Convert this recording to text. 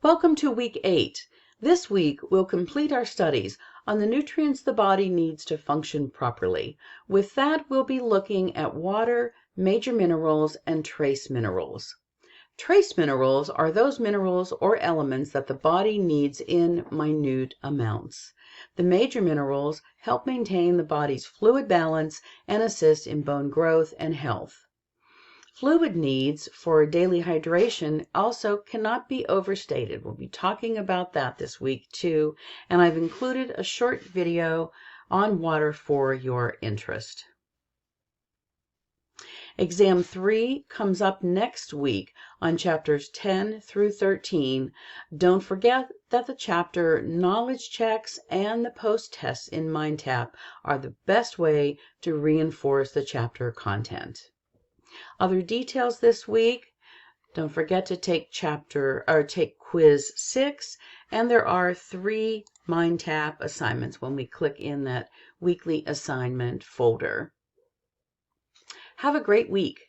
Welcome to week 8. This week, we'll complete our studies on the nutrients the body needs to function properly. With that, we'll be looking at water, major minerals, and trace minerals. Trace minerals are those minerals or elements that the body needs in minute amounts. The major minerals help maintain the body's fluid balance and assist in bone growth and health. Fluid needs for daily hydration also cannot be overstated. We'll be talking about that this week too, and I've included a short video on water for your interest. Exam 3 comes up next week on chapters 10 through 13. Don't forget that the chapter knowledge checks and the post-tests in MindTap are the best way to reinforce the chapter content. Other details this week, don't forget to take quiz 6, and there are 3 MindTap assignments when we click in that weekly assignment folder. Have a great week.